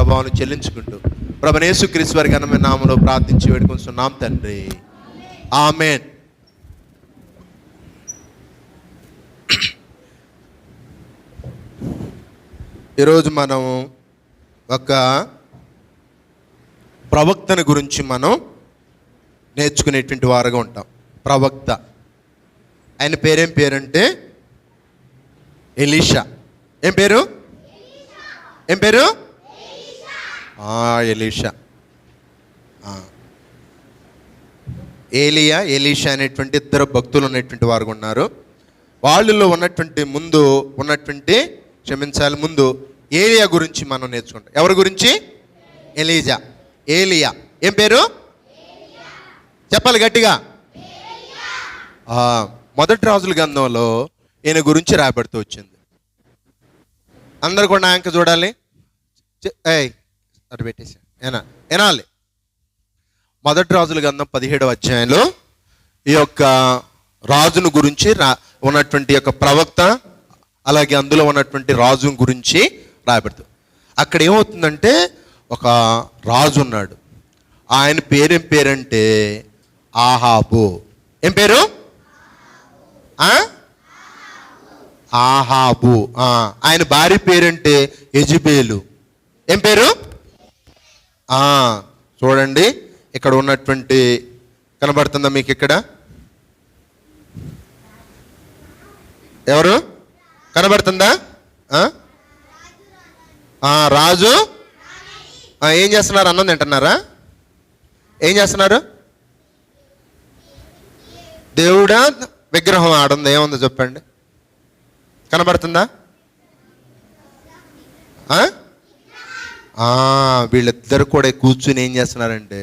ప్రభావం చెల్లించుకుంటూ ప్రభువైన యేసుక్రీస్తు వారి ఘనమైన నామములో ప్రార్థించి వేడుకొంచున్నాం తండ్రి, ఆమేన్. ఈరోజు మనం ఒక ప్రవక్తని గురించి మనం నేర్చుకునేటువంటి వారుగా ఉంటాం. ప్రవక్త, ఆయన పేరేం పేరంటే ఎలీషా. ఏం పేరు? ఏం పేరు? ఎలీషా. ఏలియా, ఎలీషా అనేటువంటి ఇద్దరు భక్తులు ఉన్నటువంటి వారు ఉన్నారు. వాళ్ళలో ఉన్నటువంటి ముందు ఏలియా గురించి మనం నేర్చుకుంటాం. ఎవరి గురించి? ఏలియా. ఏం పేరు? చెప్పాలి గట్టిగా. మొదటి రాజుల గ్రంథంలో ఈయన గురించి రాబడుతూ వచ్చింది. అందరు కూడా ఆయన చూడాలి. అటు పెట్టేసి వినాలి. మొదటి రాజుల గ్రంథం 17వ అధ్యాయంలో ఈ యొక్క రాజును గురించి ఉన్నటువంటి యొక్క ప్రవక్త, అలాగే అందులో ఉన్నటువంటి రాజు గురించి రాబడుతుంది. అక్కడ ఏమవుతుందంటే, ఒక రాజు ఉన్నాడు. ఆయన పేరేం పేరంటే ఆహాబు. ఏం పేరు? ఆహాబు. ఆయన భార్య పేరంటే యెజబెలు. ఏం పేరు? చూడండి, ఇక్కడ ఉన్నటువంటి కనబడుతుందా మీకు? ఇక్కడ ఎవరు కనబడుతుందా? రాజు. ఏం చేస్తున్నారు? అన్నం తింటున్నారా? ఏం చేస్తున్నారు? దేవుడా విగ్రహం ఆడుంది, ఏముందో చెప్పండి. కనబడుతుందా? వీళ్ళిద్దరు కూడా కూర్చుని ఏం చేస్తున్నారంటే,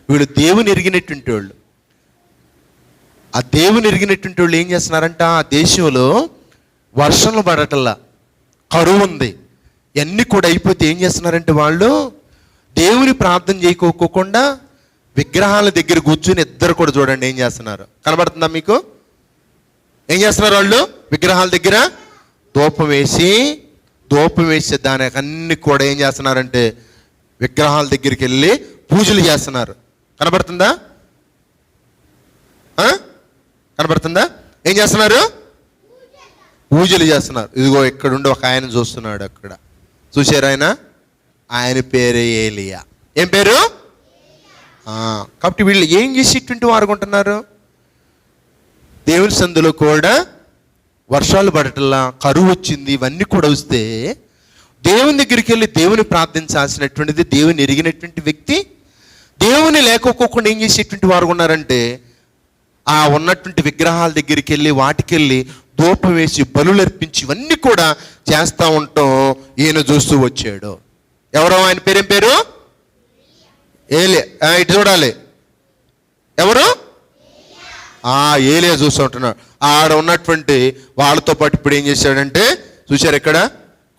వీళ్ళు దేవుని ఎరిగినటువంటి వాళ్ళు. ఆ దేవుని ఎరిగినటువంటి వాళ్ళు ఏం చేస్తున్నారంట, ఆ దేశంలో వర్షంలు పడటల్లా, కరువు ఉంది, ఇవన్నీ కూడా అయిపోతే ఏం చేస్తున్నారంటే, వాళ్ళు దేవుని ప్రార్థన చేయకోకుండా విగ్రహాల దగ్గర కూర్చుని ఇద్దరు కూడా చూడండి ఏం చేస్తున్నారు. కనబడుతుందా మీకు? ఏం చేస్తున్నారు వాళ్ళు? విగ్రహాల దగ్గర ధూపం వేసి దానికి అన్ని కూడా ఏం చేస్తున్నారంటే, విగ్రహాల దగ్గరికి వెళ్ళి పూజలు చేస్తున్నారు. కనబడుతుందా? కనబడుతుందా? ఏం చేస్తున్నారు? పూజలు చేస్తున్నారు. ఇదిగో ఇక్కడుండి ఒక ఆయన చూస్తున్నాడు. అక్కడ చూసారు ఆయన పేరు ఏలియా. ఏం పేరు? కాబట్టి వీళ్ళు ఏం చేసేటువంటి వారు అనుకుంటున్నారు, దేవుని సందులో కూడా వర్షాలు పడటల్లా, కరువు వచ్చింది, ఇవన్నీ కూడా వస్తే దేవుని దగ్గరికి వెళ్ళి దేవుని ప్రార్థించాల్సినటువంటిది దేవుని ఎరిగినటువంటి వ్యక్తి. దేవుని లేకపోకుండా ఏం చేసేటువంటి వారు ఉన్నారంటే, ఆ ఉన్నటువంటి విగ్రహాల దగ్గరికి వెళ్ళి వాటికెళ్ళి ధూపం వేసి బలులు అర్పించి ఇవన్నీ కూడా చేస్తూ ఉంటాం. ఈయన చూస్తూ వచ్చాడు. ఎవరో ఆయన పేరేం పేరు? ఏలియా. ఇటు చూడాలి. ఎవరు? ఏలియా చూస్తూ ఉంటున్నాడు. ఆడ ఉన్నటువంటి వాళ్ళతో పాటు ఇప్పుడు ఏం చేశాడంటే, చూశారు ఇక్కడ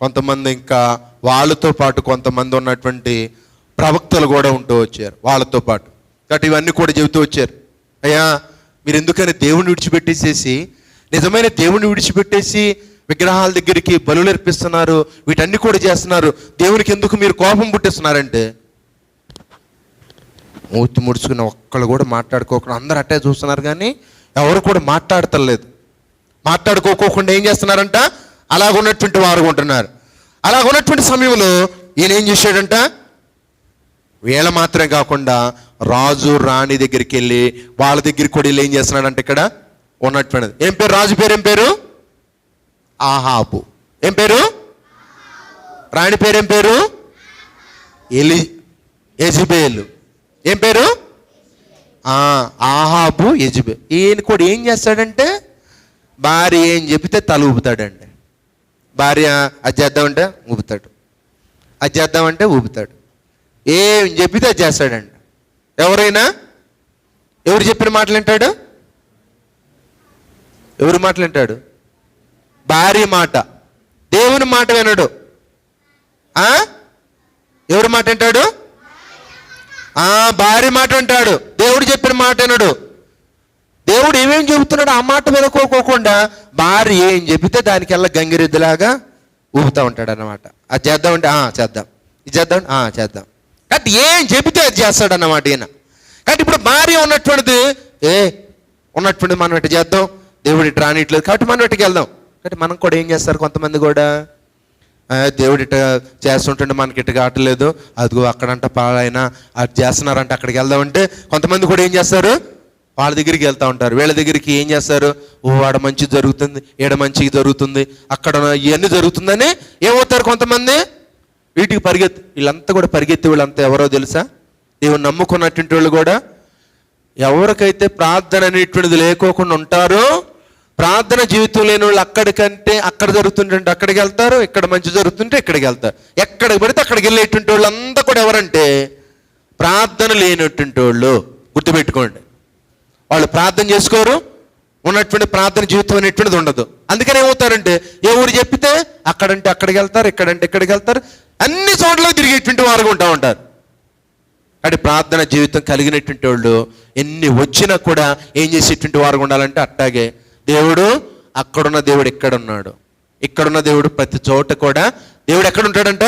కొంతమంది, ఇంకా వాళ్ళతో పాటు కొంతమంది ఉన్నటువంటి ప్రవక్తలు కూడా ఉంటూ వచ్చారు వాళ్ళతో పాటు. కాబట్టి ఇవన్నీ కూడా చెబుతూ వచ్చారు, అయ్యా మీరు ఎందుకని దేవుణ్ణి విడిచిపెట్టేసేసి, నిజమైన దేవుణ్ణి విడిచిపెట్టేసి విగ్రహాల దగ్గరికి బలులు అర్పిస్తున్నారు, వీటన్ని కూడా చేస్తున్నారు, దేవునికి ఎందుకు మీరు కోపం పుట్టిస్తున్నారంటే, మూతి ముడుచుకున్న ఒక్కళ్ళు కూడా మాట్లాడుకోకుండా అందరూ అట్టే చూస్తున్నారు, కానీ ఎవరు కూడా మాట్లాడతలేదు. మాట్లాడుకోకుండా ఏం చేస్తున్నారంట, అలాగున్నటువంటి వారు ఉంటున్నారు. అలాగున్నటువంటి సమయంలో ఈయన ఏం చేశాడంట, వీళ్ళ మాత్రమే కాకుండా రాజు రాణి దగ్గరికి వెళ్ళి వాళ్ళ దగ్గరికి కూడా వెళ్ళి ఏం చేస్తున్నాడంటే, ఇక్కడ ఉన్నటువంటిది ఏం పేరు? రాజు పేరు ఏం పేరు? ఆహాబు. ఏం పేరు? రాణి పేరు ఏం పేరు? యెజబెలు. ఏం పేరు? ఆహాబు, యెజబెలు. ఈయన కూడా ఏం చేస్తాడంటే, భార్య ఏం చెబితే తల ఊపుతాడండి. భార్య అది చేద్దామంటే ఊపుతాడు, అది చేద్దామంటే ఊపుతాడు, ఏం చెప్పితే అది చేస్తాడండి. ఎవరైనా ఎవరు చెప్పిన మాటలు వింటాడు? ఎవరి మాటలు వింటాడు? భార్య మాట. దేవుని మాట వినడు. ఎవరి మాట వింటాడు? భార్య మాట వింటాడు. దేవుడు చెప్పిన మాట వినడు. దేవుడు ఏమేమి చెబుతున్నాడు ఆ మాట వినుకోకుండా భార్య ఏం చెబితే దానికెల్లా గంగిరెద్దులాగా ఊపుతూ ఉంటాడు అన్నమాట. అది చేద్దామంటే చేద్దాం, ఇది చేద్దాం, చేద్దాం. కాబట్టి ఏం చెబితే అది చేస్తాడు అన్నమాట ఈయన. కాబట్టి ఇప్పుడు భార్య ఉన్నటువంటిది ఉన్నటువంటి మనం ఇటు చేద్దాం, దేవుడు ఇటు రానిట్లేదు కాబట్టి మనం ఇటుకి వెళ్దాం. కాబట్టి మనం కూడా ఏం చేస్తారు, కొంతమంది కూడా దేవుడు ఇట చేస్తుంటే మనకి ఇటు కావట్లేదు, అదిగో అక్కడంట పాలైనా అది చేస్తున్నారంటే అక్కడికి వెళ్దామంటే కొంతమంది కూడా ఏం చేస్తారు, వాళ్ళ దగ్గరికి వెళ్తూ ఉంటారు. వీళ్ళ దగ్గరికి ఏం చేస్తారు, ఆడ మంచి జరుగుతుంది, ఈడ మంచిగా జరుగుతుంది, అక్కడ ఇవన్నీ జరుగుతుందని ఏమవుతారు కొంతమంది, వీటికి పరిగెత్తి. వీళ్ళంతా కూడా పరిగెత్తి వీళ్ళంతా ఎవరో తెలుసా, దేవుని నమ్ముకున్నటువంటి వాళ్ళు కూడా. ఎవరికైతే ప్రార్థన అనేటువంటిది లేకోకుండా ఉంటారో, ప్రార్థన జీవితం లేని వాళ్ళు అక్కడికంటే అక్కడ జరుగుతుంటే అక్కడికి వెళ్తారు, ఇక్కడ మంచి జరుగుతుంటే ఇక్కడికి వెళ్తారు. ఎక్కడికి పడితే అక్కడికి వెళ్ళేటువంటి వాళ్ళు అంతా కూడా ఎవరంటే ప్రార్థన లేనటువంటి వాళ్ళు. గుర్తుపెట్టుకోండి, వాళ్ళు ప్రార్థన చేసుకోరు, ఉన్నటువంటి ప్రార్థన జీవితం అనేటువంటిది ఉండదు. అందుకని ఏమవుతారంటే ఏ ఊరు చెప్పితే అక్కడంటే అక్కడికి వెళ్తారు, ఇక్కడంటే ఇక్కడికి వెళ్తారు, అన్ని చోట్ల తిరిగేటువంటి వారుగా ఉంటారు. అంటే ప్రార్థన జీవితం కలిగినటువంటి వాళ్ళు ఎన్ని వచ్చినా కూడా ఏం చేసేటువంటి వారుగా ఉండాలంటే అట్టాగే దేవుడు అక్కడున్న దేవుడు ఎక్కడున్నాడు, ఇక్కడున్న దేవుడు ప్రతి చోట కూడా దేవుడు ఎక్కడ ఉంటాడంట,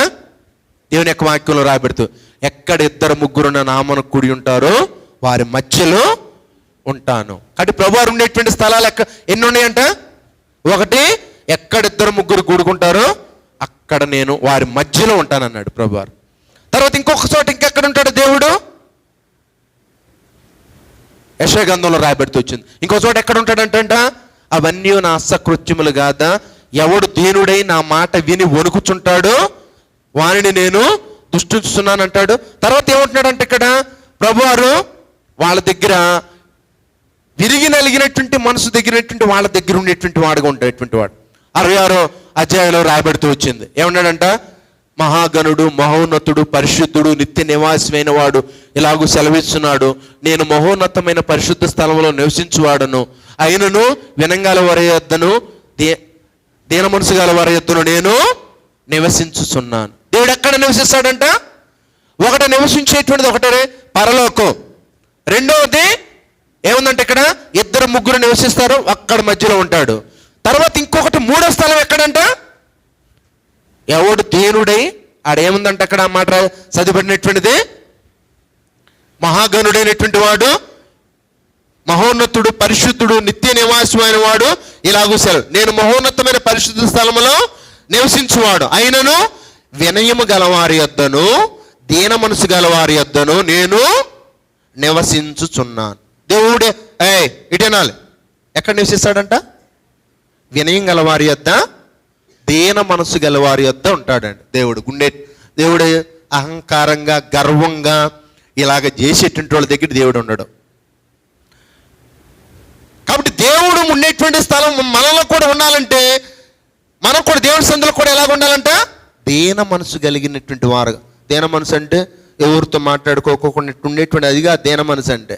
దేవుని యొక్క వాక్యంలో రాబెడుతూ ఎక్కడ 2-3 నామను కూడి ఉంటారో వారి మధ్యలో ఉంటాను. కాబట్టి ప్రభువారు ఉండేటువంటి స్థలాలు ఎన్ని ఉన్నాయంట, 1 ఎక్కడ 2-3 కూడుకుంటారో అక్కడ నేను వారి మధ్యలో ఉంటానన్నాడు ప్రభువారు. తర్వాత ఇంకొక చోట ఇంకెక్కడ ఉంటాడు దేవుడు, యెషయా గ్రంథంలో రాయబడుతూ వచ్చింది. ఇంకో చోట ఎక్కడ ఉంటాడంట, అవన్నీ నా అసకృత్యములు కాదా, ఎవడు దీనుడై నా మాట విని వణుకుచుంటాడో వానిని నేను దృష్టిస్తున్నాను అంటాడు. తర్వాత ఏమంటున్నాడంటే ఇక్కడ ప్రభువారు వాళ్ళ దగ్గర విరిగి నలిగినటువంటి మనసు దగ్గరటువంటి వాళ్ళ దగ్గర ఉండేటువంటి వాడుగా ఉండేటువంటి వాడు. 66వ అధ్యాయంలో రాయబడుతూ వచ్చింది. ఏమన్నాడంట, మహాగణుడు, మహోన్నతుడు, పరిశుద్ధుడు, నిత్య నివాసమైన వాడు ఇలాగూ సెలవిస్తున్నాడు, నేను మహోన్నతమైన పరిశుద్ధ స్థలంలో నివసించువాడను, అయినను వినంగల వారి యొద్దను దీన మనసు గల వారి యొద్దను నేను నివసించుచున్నాను. దేవుడు ఎక్కడ నివసిస్తాడంట, ఒకటి నివసించేటువంటిది ఒకటే పరలోకం, రెండవది ఏముందంటే ఇక్కడ 2-3 నివసిస్తారు, అక్కడ మధ్యలో ఉంటాడు. తర్వాత ఇంకొకటి 3వ స్థలం ఎక్కడంట, ఎవడు దీనుడై, ఆడేముందంటే అక్కడ మాట చదివినటువంటిది, మహాగణుడైనటువంటి వాడు, మహోన్నతుడు, పరిశుద్ధుడు, నిత్య నివాసమైన వాడు ఇలాగూ సెలవు, నేను మహోన్నతమైన పరిశుద్ధ స్థలములో నివసించువాడు, అయినను వినయము గలవారి యొద్దను దీన మనసు గలవారి యొద్దను నేను నివసించుచున్నాను. దేవుడే ఇటనాలి ఎక్కడ నివసిస్తాడంట, వినయం గలవారి యొద్ద దీన మనసు గలవారి యొద్ద ఉంటాడండి దేవుడు. దేవుడు అహంకారంగా గర్వంగా ఇలాగ చేసేటువంటి వాళ్ళ దగ్గర దేవుడు ఉండడు. కాబట్టి దేవుడు ఉండేటువంటి స్థలం మనలో కూడా ఉండాలంటే మనం కూడా దేవుడి సందులో కూడా ఎలాగ ఉండాలంట, దీన మనసు కలిగినటువంటి వారు. దీన మనసు అంటే ఎవరితో మాట్లాడుకోకుండా ఉండేటువంటి అదిగా దీన మనసు అంటే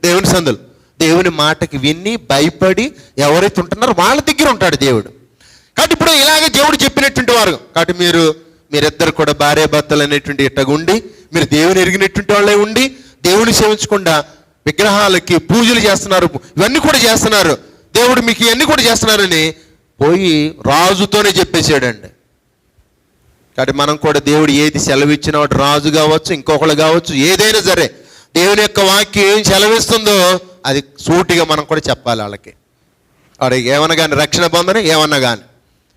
దేవుని సందులు దేవుని మాటకి విని భయపడి ఎవరైతే ఉంటున్నారో వాళ్ళ దగ్గర ఉంటాడు దేవుడు. కాబట్టి ఇప్పుడు ఇలాగే దేవుడు చెప్పినటువంటి వారు. కాబట్టి మీరిద్దరు కూడా భార్యాభర్తలు అనేటువంటి ఇట్టగుండి మీరు దేవుని ఎరిగినటువంటి వాళ్ళే ఉండి దేవుని సేవించకుండా విగ్రహాలకి పూజలు చేస్తున్నారు, ఇవన్నీ కూడా చేస్తున్నారు, దేవుడు మీకు ఇవన్నీ కూడా చేస్తున్నారని పోయి రాజుతోనే చెప్పేసాడండి. కాబట్టి మనం కూడా దేవుడు ఏది సెలవిచ్చినా వాడు రాజు కావచ్చు, ఇంకొకళ్ళు కావచ్చు, ఏదైనా సరే దేవుని యొక్క వాక్యం ఏం సెలవిస్తుందో అది సూటిగా మనం కూడా చెప్పాలి వాళ్ళకి. వాడికి ఏమన్నా కానీ రక్షణ పొందని ఏమన్నా కానీ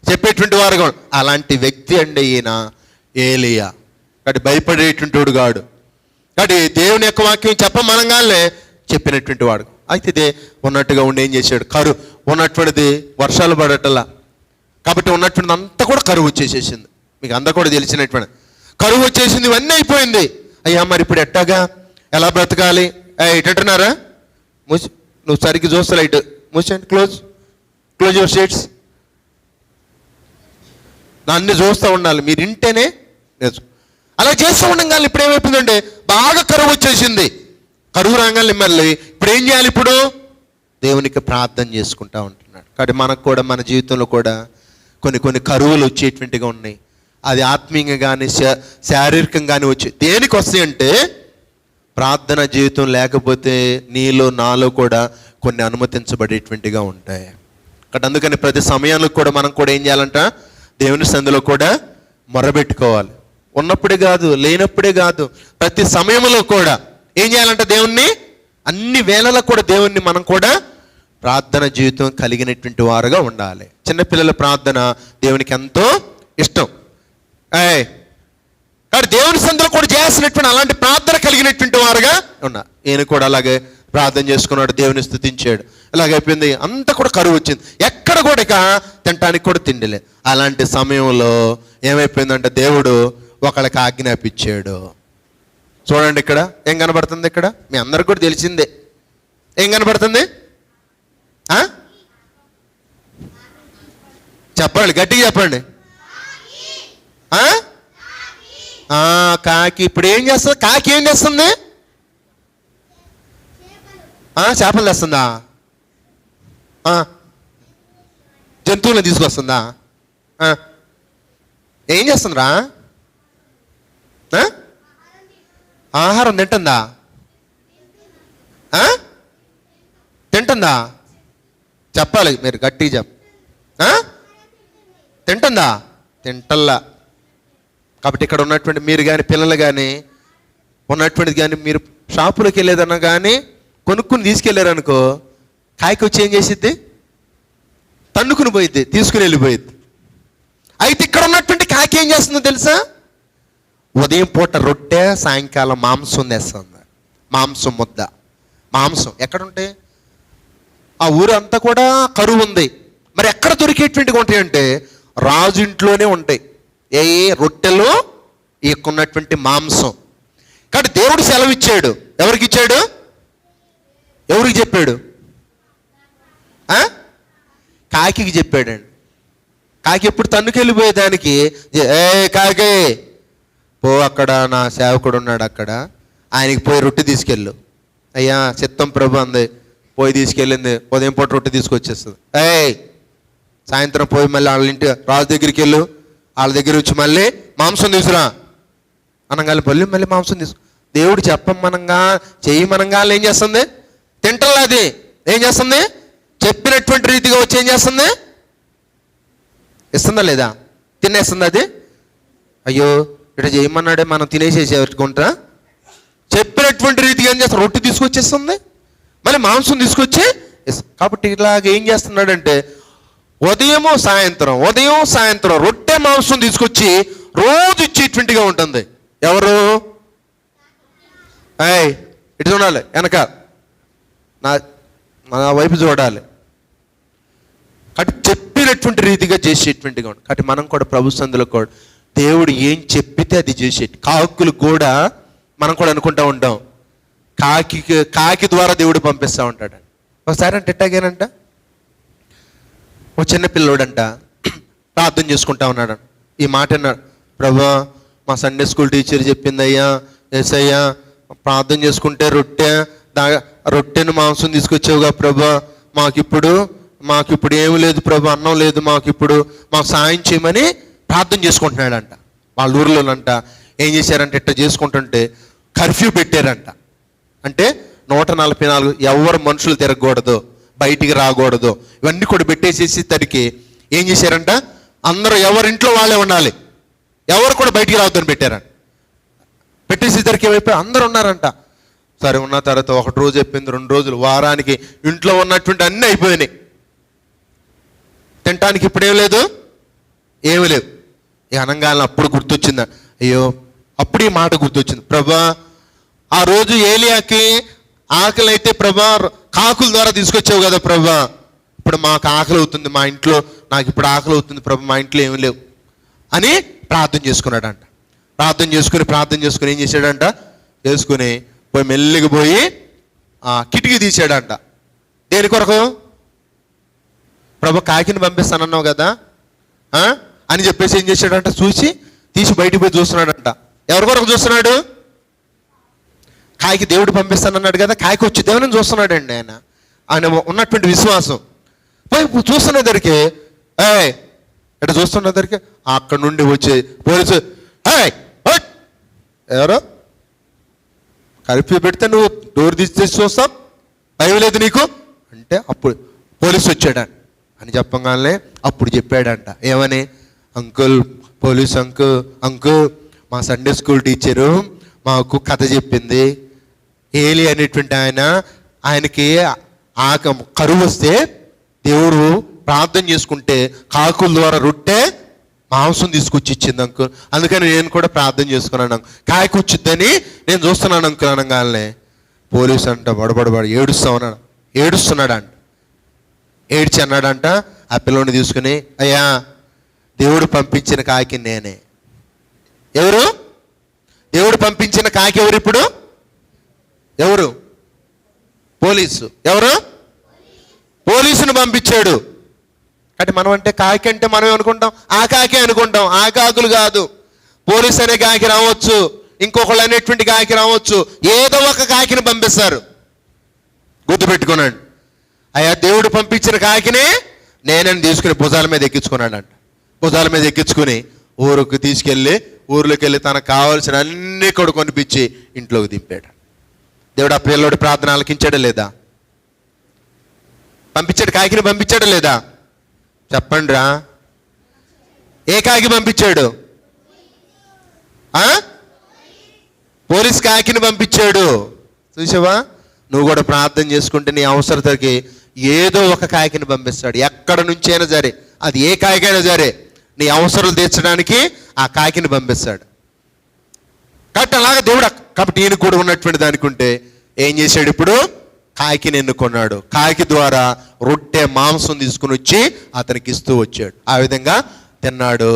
చెప్పేటువంటి వారు కూడా. అలాంటి వ్యక్తి అండి ఈయన ఏలియా. కాబట్టి భయపడేటువంటి వాడు కాడు. కాబట్టి దేవుని యొక్క వాక్యం చెప్పమనగానే చెప్పినటువంటి వాడు. అయితే ఉన్నట్టుగా ఉండి ఏం చేశాడు, కరువు ఉన్నటువంటిది వర్షాలు పడటల్లా, కాబట్టి ఉన్నటువంటిది అంతా కూడా కరువు వచ్చేసేసింది. మీకు అంతా కూడా తెలిసినటువంటి కరువు వచ్చేసింది, ఇవన్నీ అయిపోయింది. అయ్యా మరి ఇప్పుడు ఎట్టాగా ఎలా బ్రతకాలి, ఇటంటున్నారా నువ్వు సరిగ్గా చూస్తా లైట్ మూసండి, క్లోజ్ యువర్ షేడ్స్, అన్ని చూస్తూ ఉండాలి మీరు ఇంటేనే. అలా చేస్తూ ఉండగానే ఇప్పుడు ఏమైపోయిందంటే బాగా కరువు వచ్చేసింది. కరువు రాగానే మళ్ళీ ఇప్పుడు ఏం చేయాలి, ఇప్పుడు దేవునికి ప్రార్థన చేసుకుంటా ఉంటున్నాడు. కాబట్టి మనకు కూడా మన జీవితంలో కూడా కొన్ని కరువులు వచ్చేటువంటిగా ఉన్నాయి. అది ఆత్మీయంగా కానీ శారీరకంగా కానీ వచ్చి దేనికి వస్తాయి అంటే ప్రార్థన జీవితం లేకపోతే నీలో నాలో కూడా కొన్ని అనుమతించబడేటువంటిగా ఉంటాయి. కాబట్టి అందుకని ప్రతి సమయంలో కూడా మనం కూడా ఏం చేయాలంట, దేవుని సందులో కూడా మొరబెట్టుకోవాలి. ఉన్నప్పుడే కాదు, లేనప్పుడే కాదు, ప్రతి సమయంలో కూడా ఏం చేయాలంటే దేవుణ్ణి, అన్ని వేళల్లో కూడా దేవుణ్ణి మనం కూడా ప్రార్థన జీవితం కలిగినటువంటి వారుగా ఉండాలి. చిన్నపిల్లల ప్రార్థన దేవునికి ఎంతో ఇష్టం. కాబట్టి దేవుని సందులో కూడా చేయాల్సినటువంటి అలాంటి ప్రార్థన కలిగినటువంటి వారుగా ఉన్నా. ఈయన కూడా అలాగే ప్రార్థన చేసుకున్నాడు, దేవుని స్తుతించాడు. ఇలాగైపోయింది, అంతా కూడా కరువు వచ్చింది, ఎక్కడ కూడా ఇక తినటానికి కూడా తిండిలే. అలాంటి సమయంలో ఏమైపోయిందంటే దేవుడు ఒకళ్ళకి ఆజ్ఞాపించాడు. చూడండి ఇక్కడ ఏం కనబడుతుంది, ఇక్కడ మీ అందరికి కూడా తెలిసిందే. ఏం కనబడుతుంది? చెప్పండి, గట్టిగా చెప్పండి. కాకి ఇప్పుడు ఏం చేస్తుంది? కాకి ఏం చేస్తుంది? చేపలు తెస్తుందా? జంతువులను తీసుకొస్తుందా? ఏం చేస్తుందిరా? ఆహారం తింటుందా? తింటుందా? చెప్పాలి మీరు, గట్టిగా చెప్ప. తింటుందా? తింటల్లా. కాబట్టి ఇక్కడ ఉన్నటువంటి మీరు కానీ, పిల్లలు కానీ, ఉన్నటువంటిది కానీ, మీరు షాపులోకి వెళ్ళేదన్నా కానీ కొనుక్కుని తీసుకెళ్ళారనుకో, కాయకి వచ్చి ఏం చేసిద్ది? తన్నుకుని పోయిద్ది, తీసుకుని వెళ్ళిపోయిద్ది. అయితే ఇక్కడ ఉన్నటువంటి కాకి ఏం చేస్తుందో తెలుసా? ఉదయం పూట రొట్టె, సాయంకాలం మాంసం తెస్తుంది. మాంసం ముద్ద. మాంసం ఎక్కడుంటాయి? ఆ ఊరు అంతా కూడా కరువు ఉంది. మరి ఎక్కడ దొరికేటువంటివి ఉంటాయంటే రాజు ఇంట్లోనే ఉంటాయి. ఏ రొట్టెలు, ఎక్కున్నటువంటి మాంసం. కాబట్టి దేవుడు సెలవు ఇచ్చాడు. ఎవరికి ఇచ్చాడు? ఎవరికి చెప్పాడు? కాకి చెప్పాడండి. కాకి ఎప్పుడు తన్నుకెళ్ళిపోయేదానికి, కాకి పో, అక్కడ నా సేవకుడు ఉన్నాడు, అక్కడ ఆయనకి పోయి రొట్టె తీసుకెళ్ళు. అయ్యా చిత్తం ప్రభు అంది, పోయి తీసుకెళ్ళింది. ఉదయం పూట రొట్టె తీసుకొచ్చేస్తుంది. సాయంత్రం పోయి మళ్ళీ వాళ్ళ ఇంటి రాజు దగ్గరికి వెళ్ళు, వాళ్ళ దగ్గర వచ్చి మళ్ళీ మాంసం తీసుకురా అనగాలి. మళ్ళీ మాంసం తీసుకు. దేవుడు చెప్పమనంగా, చేయమనంగా ఏం చేస్తుంది? తింటల్లా. అది ఏం చేస్తుంది? చెప్పినటువంటి రీతిగా వచ్చి ఏం చేస్తుంది? ఇస్తుందా లేదా? తినేస్తుంది అది. అయ్యో ఇట్లా చేయమన్నాడే, మనం తినేసేసేట్టుకుంటా. చెప్పినటువంటి రీతిగా ఏం చేస్తుంది? రొట్టె తీసుకొచ్చేస్తుంది, మళ్ళీ మాంసం తీసుకొచ్చి. కాబట్టి ఇలాగ ఏం చేస్తున్నాడంటే ఉదయం సాయంత్రం రొట్టె మాంసం తీసుకొచ్చి రోజు ఇచ్చేటువంటిగా ఉంటుంది. ఎవరు? ఇటు చూడాలి, వెనక నా వైపు చూడాలి. కాబట్టి చెప్పినటువంటి రీతిగా చేసేటువంటిగా ఉంటుంది. కాబట్టి మనం కూడా ప్రభు సందులో కూడా దేవుడు ఏం చెప్పితే అది చేసేటి. కాకులు కూడా మనం కూడా అనుకుంటా ఉంటాం, కాకి ద్వారా దేవుడు పంపిస్తూ ఉంటాడు. ఒకసారి అంటే ఎట్టాగేనంట, ఒక చిన్న పిల్లోడంట ప్రార్థన చేసుకుంటా ఉన్నాడు. ఈ మాట అన్నాడు, ప్రభా మా సండే స్కూల్ టీచర్ చెప్పింది అయ్యా, ఎస్ అయ్యా, ప్రార్థన చేసుకుంటే రొట్టెను మాంసం తీసుకొచ్చావుగా ప్రభా, మాకిప్పుడు ఏమి లేదు ప్రభా, అన్నం లేదు, మాకు సాయం చేయమని ప్రార్థన చేసుకుంటున్నాడంట. వాళ్ళ ఊర్లోనంట ఏం చేశారంటే ఇట్లా చేసుకుంటుంటే కర్ఫ్యూ పెట్టారంట. అంటే 144 ఎవరు మనుషులు తిరగకూడదు, బయటికి రాకూడదు, ఇవన్నీ కూడా పెట్టేసేసి తడికి ఏం చేశారంట, అందరూ ఎవరింట్లో వాళ్ళే ఉండాలి, ఎవరు కూడా బయటికి రావద్దని పెట్టారంట. పెట్టేసేసరికి ఏమైపోయి అందరూ ఉన్నారంట. సరే ఉన్న తర్వాత 1 రోజు అయిపోయింది, 2 రోజులు, వారానికి ఇంట్లో ఉన్నటువంటి అన్నీ అయిపోయినాయి. తినటానికి ఇప్పుడేం లేదు, ఏమీ లేవు. ఈ అనంగాలను అప్పుడు గుర్తొచ్చిందా, అయ్యో అప్పుడు ఈ మాట గుర్తొచ్చింది, ప్రభా ఆ రోజు ఏలియాకి ఆకలి అయితే ప్రభా కాకుల ద్వారా తీసుకొచ్చావు కదా ప్రభా, ఇప్పుడు మాకు ఆకలి అవుతుంది, మా ఇంట్లో నాకు ఇప్పుడు ఆకలి అవుతుంది ప్రభా, మా ఇంట్లో ఏమి లేవు అని ప్రార్థన చేసుకున్నాడంట. ప్రార్థన చేసుకుని ఏం చేశాడంట, చేసుకుని పోయి మెల్లిగా పోయి కిటికీ తీసాడంట. దేని కొరకు? ప్రభు కాకిని పంపిస్తానన్నావు కదా అని చెప్పేసి ఏం చేశాడంట, తీసి బయటికి పోయి చూస్తున్నాడంట. ఎవరి కొరకు చూస్తున్నాడు? కాకి దేవుడు పంపిస్తానన్నాడు కదా, కాకి వచ్చి దేవుని చూస్తున్నాడండి. ఆయన ఉన్నటువంటి విశ్వాసం పోయి చూస్తున్నదరికి, ఇట్లా చూస్తున్నదరికి అక్కడ నుండి వచ్చే పోలీసు, ఎవరో కర్ఫ్యూ పెడితే నువ్వు డోర్ తీసి చూస్తావు, భయం లేదు నీకు అంటే, అప్పుడు పోలీసు వచ్చాడు అని చెప్పగానే అప్పుడు చెప్పాడంట, ఏమని, అంకుల్ పోలీస్ అంకుల్ మా సండే స్కూల్ టీచరు మాకు కథ చెప్పింది. ఏలి అనేటువంటి ఆయనకి కరువు వస్తే దేవుడు ప్రార్థన చేసుకుంటే కాకుల ద్వారా రొట్టె మాంసం తీసుకొచ్చి ఇచ్చింది అంకుల్. అందుకని నేను కూడా ప్రార్థన చేసుకున్నాను. కాయకు వచ్చిద్దని నేను చూస్తున్నాను అంకుల్ అనగానే పోలీసు అంట బడబడబడి ఏడుస్తున్నాడు అంట. ఏడ్చి అన్నాడంట ఆ పిల్లోని తీసుకుని, అయ్యా దేవుడు పంపించిన కాకి నేనే. ఎవరు? దేవుడు పంపించిన కాకి ఎవరు? ఇప్పుడు ఎవరు? పోలీసు. ఎవరు? పోలీసును పంపించాడు. అంటే మనం అంటే కాకి అంటే మనం అనుకుంటాం ఆ కాకి అనుకుంటాం. ఆ కాకులు కాదు. పోలీస్ అనే కాకి రావచ్చు, ఇంకొకళ్ళు అనేటువంటి కాకి రావచ్చు, ఏదో ఒక కాకిని పంపిస్తారు. గుర్తుపెట్టుకున్నాడు. అయ్యా దేవుడు పంపించిన కాకినే నేనని తీసుకుని భుజాల మీద ఎక్కించుకున్నాడంట. భుజాల మీద ఎక్కించుకుని ఊరికి తీసుకెళ్ళి ఊర్లోకి వెళ్ళి తనకు కావాల్సిన అన్ని కూడా కొనిపించి ఇంట్లోకి దింపాడు. దేవుడు ఆ పిల్లోడి ప్రార్థన ఆలకించాడా లేదా? పంపించాడు, కాకిని పంపించాడా లేదా? చెప్పండి రా. ఏ కాకి పంపించాడు? పోలీస్ కాకిని పంపించాడు. చూసావా? నువ్వు కూడా ప్రార్థన చేసుకుంటే నీ అవసరతకి ఏదో ఒక కాకిని పంపిస్తాడు. ఎక్కడ నుంచైనా సరే, అది ఏ కాకైనా సరే, నీ అవసరాలు తీర్చడానికి ఆ కాకిని పంపిస్తాడు. కాబట్టి అలాగా దేవుడు, కాబట్టి ఈయన కూడా ఉన్నటువంటి దానికి ఉంటే ఏం చేశాడు? ఇప్పుడు కాకిని ఎన్నుకున్నాడు. కాకి ద్వారా రొట్టె మాంసం తీసుకుని వచ్చి అతనికి ఇస్తూ వచ్చాడు. ఆ విధంగా తిన్నాడు.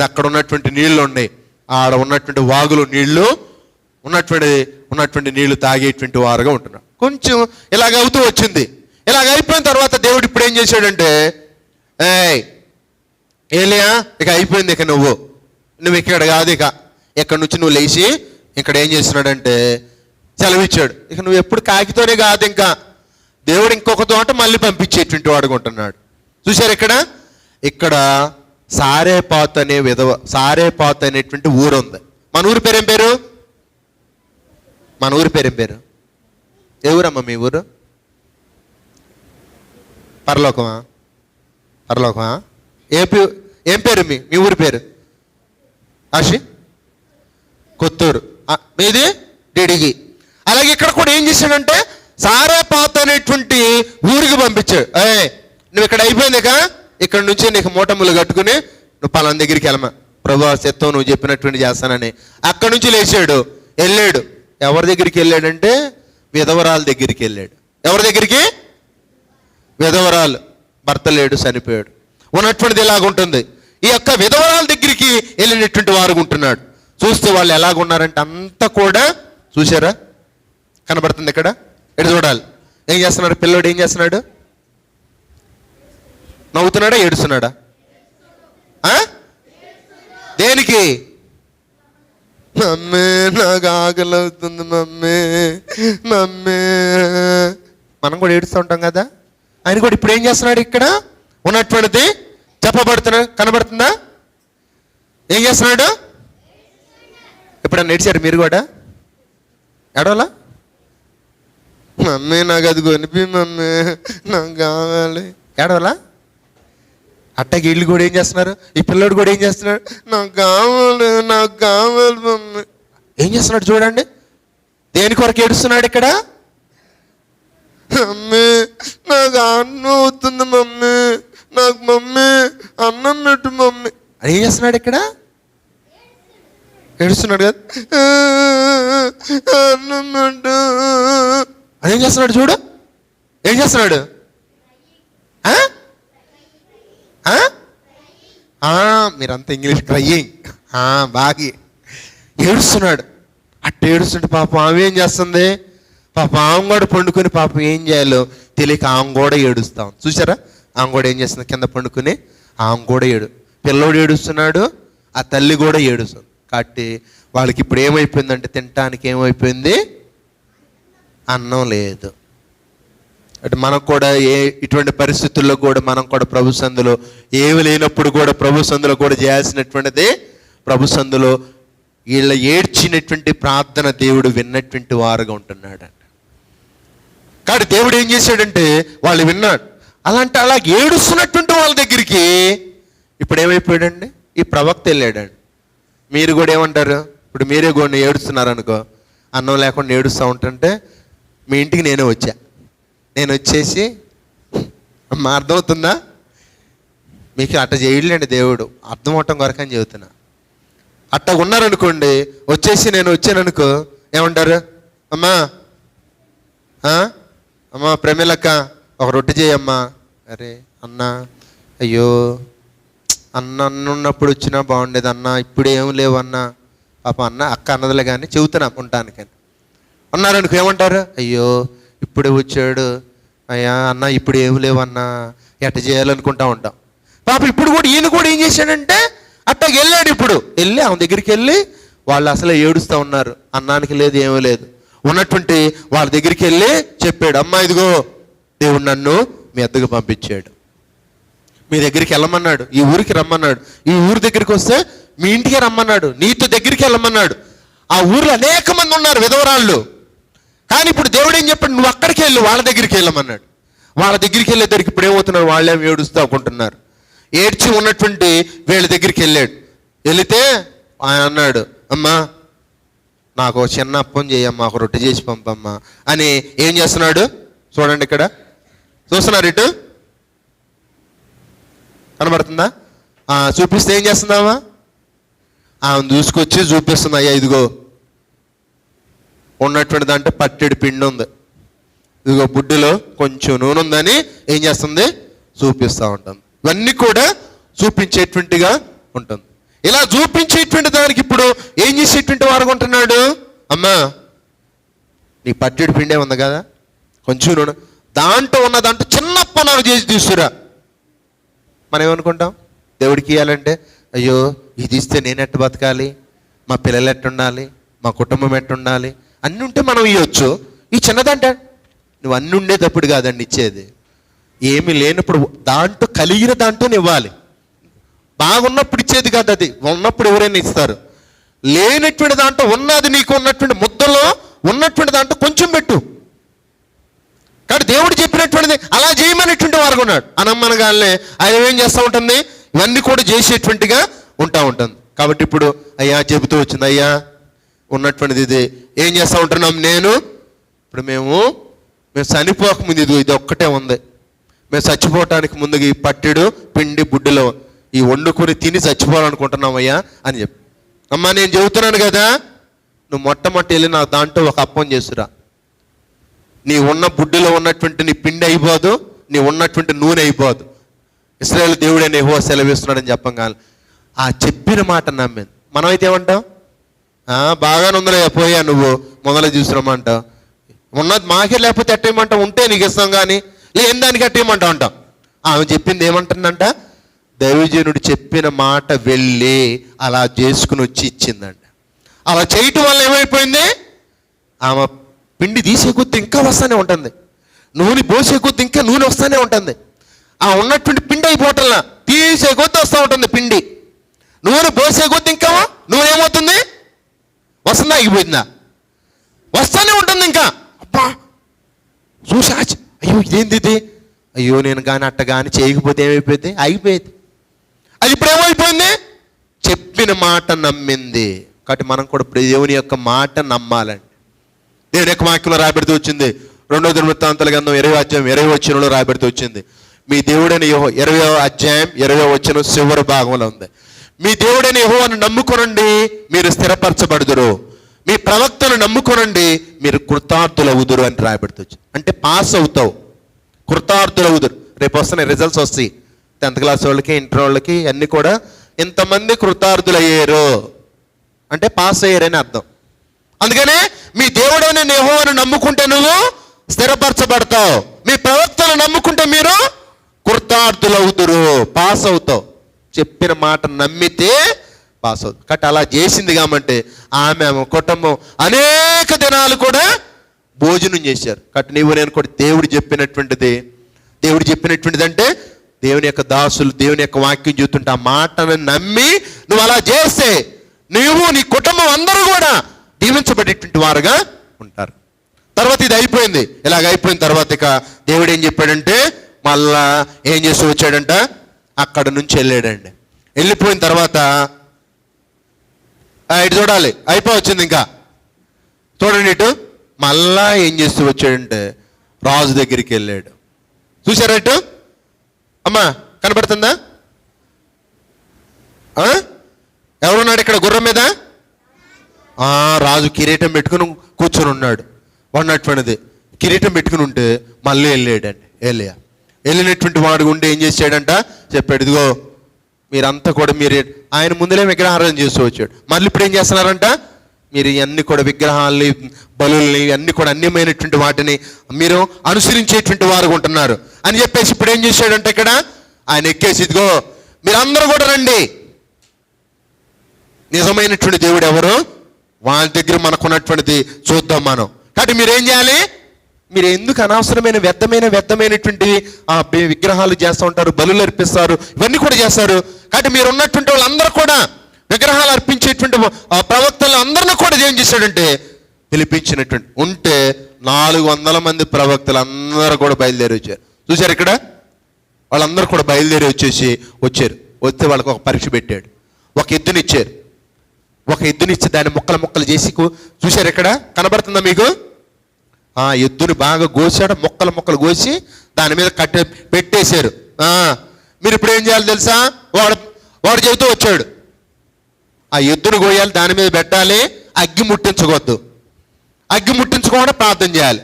అక్కడ ఉన్నటువంటి నీళ్లు ఉన్నాయి, ఆడ ఉన్నటువంటి వాగులు నీళ్లు ఉన్నటువంటి నీళ్లు తాగేటువంటి వారుగా ఉంటున్నాడు. కొంచెం ఇలాగ అవుతూ వచ్చింది. ఇలాగ అయిపోయిన తర్వాత దేవుడు ఇప్పుడు ఏం చేశాడంటే, ఏలియా ఇక అయిపోయింది, ఇక నువ్వు ఇక్కడ కాదు, ఇక ఎక్కడి నుంచి నువ్వు లేచి ఇక్కడ ఏం చేస్తున్నాడంటే సెలవిచ్చాడు. ఇక నువ్వు ఎప్పుడు కాకితోనే కాదు, ఇంకా దేవుడు ఇంకొక తోట మళ్ళీ పంపించేటువంటి వాడుగా ఉంటున్నాడు. చూశారు? ఇక్కడ సారేపాతు అనేటువంటి ఊరు ఉంది. మన ఊరి పేరు ఏం పేరు? ఏ ఊరమ్మా మీ ఊరు? పరలోకమా? ఏం పేరు మీ ఊరి పేరు? కొత్తూరు. మీది డిడిగి. అలాగే ఇక్కడ కూడా ఏం చేశాడంటే సారేపాతు అనేటువంటి ఊరికి పంపించాడు. నువ్వు ఇక్కడ అయిపోయిందిక, ఇక్కడ నుంచి నీకు మూటములు కట్టుకుని నువ్వు పలానా దగ్గరికి వెళ్ళమా, ప్రభు చెత్తం నువ్వు చెప్పినటువంటి చేస్తానని. అక్కడి నుంచి లేచాడు, వెళ్ళాడు. ఎవరి దగ్గరికి వెళ్ళాడంటే విధవరాల దగ్గరికి వెళ్ళాడు. ఎవరి దగ్గరికి? విధవరాలు. భర్త లేడు, చనిపోయాడు. ఉన్నటువంటిది ఎలాగుంటుంది? ఈ యొక్క విధవరాల దగ్గరికి వెళ్ళినటువంటి వారు ఉంటున్నాడు. చూస్తే వాళ్ళు ఎలాగున్నారంటే అంతా కూడా చూసారా? కనబడుతుంది ఇక్కడ. ఎటు చూడాలి? ఏం చేస్తున్నాడు పిల్లోడు? ఏం చేస్తున్నాడు? నవ్వుతున్నాడా ఏడుస్తున్నాడా? దేనికి? మమ్మీ నాకు ఆకలి అవుతుంది మమ్మీ. మనం కూడా ఏడుస్తూ ఉంటాం కదా. ఆయన కూడా ఇప్పుడు ఏం చేస్తున్నాడు? ఇక్కడ ఉన్నటువంటిది చెప్పబడుతున్నా కనబడుతుందా? ఏం చేస్తున్నాడు? ఎప్పుడన్నా ఏడ్చారు మీరు కూడా? ఏడవలా? మమ్మీ నాకు అది కొనిపి మమ్మీ, నాకు కావాలి. ఏడవలా? అట్టకి వీళ్ళు కూడా ఏం చేస్తున్నారు? ఈ పిల్లడు కూడా ఏం చేస్తున్నాడు? నాకు కావాలి మమ్మీ. ఏం చేస్తున్నాడు చూడండి. దేని కొరకు ఏడుస్తున్నాడు ఇక్కడ? మమ్మీ నాకు అన్నం అవుతుంది మమ్మీ, నాకు మమ్మీ అన్నం పెట్టు మమ్మీ. అది ఏం చేస్తున్నాడు ఇక్కడ? ఏడుస్తున్నాడు కదా. అన్నం పెట్టు. అదేం చేస్తున్నాడు చూడు. ఏం చేస్తున్నాడు? మీరంతా ఇంగ్లీష్ క్రయింగ్. బాగా ఏడుస్తున్నాడు. అట్ట ఏడుస్తుంటే పాపం ఆమె ఏం చేస్తుంది? పాపం ఆమె కూడా పండుకొని పాపం ఏం చేయాలో తెలియక ఆమె కూడా ఏడుస్తాం. చూసారా? ఆమె కూడా ఏం చేస్తుంది? కింద పండుకొని ఆమె కూడా పిల్లోడు ఏడుస్తున్నాడు, ఆ తల్లి కూడా ఏడుస్తుంది. కాబట్టి వాళ్ళకి ఇప్పుడు ఏమైపోయిందంటే తినటానికి ఏమైపోయింది? అన్నం లేదు. అంటే మనకు కూడా ఇటువంటి పరిస్థితుల్లో కూడా మనం కూడా ప్రభు సందులో ఏమి లేనప్పుడు కూడా ప్రభు సందులో కూడా చేయాల్సినటువంటిది, ప్రభు సందులో వీళ్ళ ఏడ్చినటువంటి ప్రార్థన దేవుడు విన్నటువంటి వారుగా ఉంటున్నాడంట. కాబట్టి దేవుడు ఏం చేశాడంటే వాళ్ళు విన్నాడు. అలా ఏడుస్తున్నటువంటి వాళ్ళ దగ్గరికి ఇప్పుడు ఏమైపోయాడండి? ఈ ప్రవక్త వెళ్ళాడండి. మీరు కూడా ఏమంటారు? ఇప్పుడు మీరే కూడా ఏడుస్తున్నారు అనుకో, అన్నం లేకుండా ఏడుస్తూ ఉంటుంటే మీ ఇంటికి నేను వచ్చేసి మా అర్థమవుతుందా? మీకు అట్ట చేయలేండి దేవుడు, అర్థం అవటం కొరకు అని చెబుతున్నా. అట్ట ఉన్నారనుకోండి, వచ్చేసి నేను వచ్చాననుకో ఏమంటారు? అమ్మా అమ్మా ప్రమీలక్క ఒక రొట్టె చేయమ్మా. అరే అన్న, అయ్యో అన్న ఉన్నప్పుడు వచ్చినా బాగుండేది అన్న, ఇప్పుడు ఏం లేవు అన్న. పాప అన్న అక్క అన్నదిలే కానీ చెబుతున్నా ఉంటానికని అన్నారనుకో ఏమంటారు? అయ్యో ఇప్పుడే వచ్చాడు అయ్యా అన్న, ఇప్పుడు ఏం లేవు అన్న, ఎట్ట చేయాలనుకుంటా ఉంటాం. పాప ఇప్పుడు కూడా ఈయన కూడా ఏం చేశాడంటే అట్టకి వెళ్ళాడు. ఇప్పుడు వెళ్ళి ఆమె దగ్గరికి వెళ్ళి వాళ్ళు అసలు ఏడుస్తూ ఉన్నారు, అన్నానికి లేదు ఏమీ లేదు. ఉన్నటువంటి వాళ్ళ దగ్గరికి వెళ్ళి చెప్పాడు, అమ్మా ఇదిగో దేవుడు నన్ను మీ అద్దకు పంపించాడు, మీ దగ్గరికి వెళ్ళమన్నాడు, ఈ ఊరికి రమ్మన్నాడు, ఈ ఊరి దగ్గరికి వస్తే మీ ఇంటికే రమ్మన్నాడు, నీతో దగ్గరికి వెళ్ళమన్నాడు. ఆ ఊర్లో అనేక మంది ఉన్నారు విధవరాళ్ళు. కానీ ఇప్పుడు దేవుడు ఏం చెప్పాడు? నువ్వు అక్కడికి వెళ్ళు, వాళ్ళ దగ్గరికి వెళ్ళమన్నాడు. వాళ్ళ దగ్గరికి వెళ్ళేద్దరికి ఇప్పుడు ఏమవుతున్నారు? వాళ్ళేమి ఏడుస్తూ అనుకుంటున్నారు. ఏడ్చి ఉన్నటువంటి వీళ్ళ దగ్గరికి వెళ్ళాడు. వెళితే ఆయన అన్నాడు, అమ్మా నాకు ఒక చిన్న అప్పం చేయమ్మా, ఒక రొట్టె చేసి పంపమ్మా అని ఏం చేస్తున్నాడు? చూడండి ఇక్కడ చూస్తున్నారు, ఇటు కనబడుతుందా? చూపిస్తే ఏం చేస్తుందామా? ఆమె చూసుకొచ్చి చూపిస్తుంది, అయ్యా ఇదిగో ఉన్నటువంటి దాంట్లో పట్టెడు పిండి ఉంది, ఇదిగో బుడ్డిలో కొంచెం నూనె ఉందని ఏం చేస్తుంది? చూపిస్తూ ఉంటుంది. ఇవన్నీ కూడా చూపించేటువంటిగా ఉంటుంది. ఇలా చూపించేటువంటి దానికి ఇప్పుడు ఏం చేసేటువంటి వారు ఉంటున్నాడు? అమ్మా నీ పట్టెడు పిండే ఉంది కదా, కొంచెం నూనె, దాంట్లో ఉన్న దాంట్లో చిన్న నాకు చేసి తీసుకురా. మనం ఏమనుకుంటాం? దేవుడికి ఇవ్వాలంటే అయ్యో ఇది ఇస్తే నేను ఎట్ట బతకాలి, మా పిల్లలు ఎట్టుండాలి, మా కుటుంబం ఎట్టుండాలి అన్నీ ఉంటే మనం ఇవ్వచ్చు. ఈ చిన్నదంట నువ్వు అన్నీ ఉండేటప్పుడు కాదండి ఇచ్చేది, ఏమీ లేనప్పుడు దాంట్లో కలిగిన దాంట్లో ఇవ్వాలి. బాగున్నప్పుడు ఇచ్చేది కాదు, అది ఉన్నప్పుడు ఎవరైనా ఇస్తారు. లేనటువంటి దాంట్లో ఉన్నది నీకు ఉన్నటువంటి ముద్దలో ఉన్నటువంటి దాంట్లో కొంచెం పెట్టు. కాబట్టి దేవుడు చెప్పినటువంటిది అలా చేయమనేటువంటి వారు ఉన్నాడు. అనమ్మనగానే ఆయన ఏం చేస్తూ ఉంటుంది? ఇవన్నీ కూడా చేసేటువంటిగా ఉంటుంది. కాబట్టి ఇప్పుడు అయ్యా చెబుతూ వచ్చింది, అయ్యా ఉన్నటువంటిది ఇది ఏం చేస్తూ ఉంటున్నాం? ఇప్పుడు మేము చనిపోకముందు ఇది ఒక్కటే ఉంది, మేము చచ్చిపోవటానికి ముందుగా ఈ పట్టెడు పిండి బుడ్డిలో ఈ వండుకొని తిని చచ్చిపోవాలనుకుంటున్నాం అయ్యా అని చెప్పి. అమ్మా నేను చెబుతున్నాను కదా, నువ్వు మొట్టమొదటి వెళ్ళి నాకు దాంట్లో ఒక అప్పం చేసురా. నీ ఉన్న బుడ్డిలో ఉన్నటువంటి నీ పిండి అయిపోదు, నీ ఉన్నటువంటి నూనె అయిపోదు. ఇశ్రాయేలు దేవుడైన యెహోవా సెలవిస్తున్నాడని చెప్పంగానే ఆ చెప్పిన మాట నమ్మింది. మనమైతే ఏమంటాం? బాగానే ఉందిలే పోయా, నువ్వు మొదలు చూసినామంటావు. ఉన్నది మాకే లేకపోతే ఎట్టేయమంటావు, ఉంటే నీకు ఇస్తాం కానీ లేని దానికి ఎట్టేయమంటావు అంటాం. ఆమె చెప్పింది ఏమంటుందంట? దైవజనుడు చెప్పిన మాట వెళ్ళి అలా చేసుకుని వచ్చి ఇచ్చిందంట. అలా చేయటం వల్ల ఏమైపోయింది? ఆమె పిండి తీసే కొద్ది ఇంకా వస్తూనే ఉంటుంది, నూనె పోసే కొద్ది ఇంకా నూనె వస్తూనే ఉంటుంది. ఆ ఉన్నటువంటి పిండి అయిపోవటంలా తీసే కొద్ది వస్తూ ఉంటుంది పిండి. నూనె పోసే కొద్ది ఇంకా నూనె ఏమవుతుంది? వస్తుందా? ఆగిపోయిందా? వస్తూనే ఉంటుంది ఇంకా. అబ్బా చూసా, అయ్యో ఇదేంది ఇది, అయ్యో నేను కానీ అట్ట కానీ చేయకపోతే ఏమైపోయింది? ఆగిపోయింది. అది ఇప్పుడు ఏమైపోయింది? చెప్పిన మాట నమ్మింది. కాబట్టి మనం కూడా ఇప్పుడు దేవుని యొక్క మాట నమ్మాలండి. దేవుని యొక్క వాక్యంలో రాబెడుతూ వచ్చింది, 2వ దినవృత్తాంతాల గ్రంథం 20వ అధ్యాయం 20వ వచనంలో రాబెడుతూ వచ్చింది, మీ దేవుడైన యెహోవా 20వ అధ్యాయం 20వ వచనం చివరి భాగంలో ఉంది. మీ దేవుడైన యెహోవాను నమ్ముకొనండి, మీరు స్థిరపరచబడుదురు, మీ ప్రవక్తను నమ్ముకొనండి, మీరు కృతార్థులవుదురు అని రాబెడుతూ వచ్చింది. అంటే పాస్ అవుతావు, కృతార్థులవుదురు. రేపు వస్తున్నాయి రిజల్ట్స్ వస్తాయి, 10th క్లాస్ వాళ్ళకి, ఇంటర్ వాళ్ళకి అన్నీ కూడా. ఇంతమంది కృతార్థులయ్యారు అంటే పాస్ అయ్యారని అర్థం. అందుకనే మీ దేవుడైన యెహోవాను నమ్ముకుంటే నువ్వు స్థిరపరచబడతావు, మీ ప్రవక్తను నమ్ముకుంటే మీరు కృతార్థులవుదురు, పాస్ అవుతావు. చెప్పిన మాట నమ్మితే పాస్ అవుతుంది. కాబట్టి అలా చేసింది కాబట్టి ఆమె కుటుంబం అనేక దినాలు కూడా భోజనం చేశారు. కాబట్టి నీవు నేను కూడా దేవుడు చెప్పినటువంటిది అంటే దేవుని యొక్క దాసులు దేవుని యొక్క వాక్యం చూస్తుంటే ఆ మాటను నమ్మి నువ్వు అలా చేస్తే నువ్వు నీ కుటుంబం అందరూ కూడా దీవించబడేటువంటి వారుగా ఉంటారు. తర్వాత ఇది అయిపోయింది. ఇలాగ అయిపోయిన తర్వాత ఇక దేవుడు ఏం చెప్పాడంటే మళ్ళా ఏం చేస్తూ వచ్చాడంట, అక్కడ నుంచి వెళ్ళాడండి. వెళ్ళిపోయిన తర్వాత ఇటు చూడాలి, అయిపోవచ్చింది ఇంకా. చూడండి ఇటు. మళ్ళా ఏం చేస్తూ వచ్చాడంటే రాజు దగ్గరికి వెళ్ళాడు. చూసారా ఇటు? అమ్మా కనబడుతుందా? ఎవరున్నాడు ఇక్కడ గుర్రం మీద? రాజు కిరీటం పెట్టుకుని కూర్చొని ఉన్నాడు. ఉన్నటువంటిది కిరీటం పెట్టుకుని ఉంటే మళ్ళీ వెళ్ళాడండి. వెళ్ళినటువంటి వాడు ఉండి ఏం చేశాడంట చెప్పాడు, ఇదిగో మీరంతా కూడా మీరు ఆయన ముందులే విగ్రహారాధన చేస్తూ వచ్చాడు. మళ్ళీ ఇప్పుడు ఏం చేస్తున్నారంట, మీరు ఇవన్నీ కూడా విగ్రహాలని బలుల్ని అన్ని కూడా అన్యమైనటువంటి వాటిని మీరు అనుసరించేటువంటి వారు ఉంటున్నారు అని చెప్పేసి ఇప్పుడు ఏం చేశాడంటే ఇక్కడ ఆయన ఎక్కేసి, ఇదిగో మీరందరూ కూడా రండి, నిజమైనటువంటి దేవుడు ఎవరు, వాళ్ళ దగ్గర మనకున్నటువంటిది చూద్దాం మనం. కాబట్టి మీరేం చేయాలి, మీరు ఎందుకు అనవసరమైన వ్యర్థమైనటువంటి విగ్రహాలు చేస్తూ ఉంటారు, బలులు అర్పిస్తారు, ఇవన్నీ కూడా చేస్తారు. కాబట్టి మీరు ఉన్నటువంటి వాళ్ళందరూ కూడా విగ్రహాలు అర్పించేటువంటి ప్రవక్తలు అందరినీ కూడా ఏం చేశాడంటే పిలిపించినటువంటి ఉంటే 400 మంది ప్రవక్తలు అందరూ కూడా బయలుదేరి వచ్చారు. చూశారు ఇక్కడ? వాళ్ళందరూ కూడా బయలుదేరి వచ్చారు. వస్తే వాళ్ళకి ఒక పరీక్ష పెట్టాడు. ఒక ఎద్దునిచ్చారు. ఒక ఎద్దునిచ్చి దాన్ని ముక్కలు చేసి చూశారు ఇక్కడ? కనబడుతుందా మీకు? ఎద్దుని బాగా కోసాడు, ముక్కలు కోసి దాని మీద పెట్టేశారు. మీరు ఇప్పుడు ఏం చేయాలి తెలుసా? వాడు చెబుతూ వచ్చాడు, ఆ ఎద్దును కోయాలి, దాని మీద పెట్టాలి, అగ్గి ముట్టించకూడదు, అగ్గి ముట్టించకుండా ప్రార్థన చేయాలి.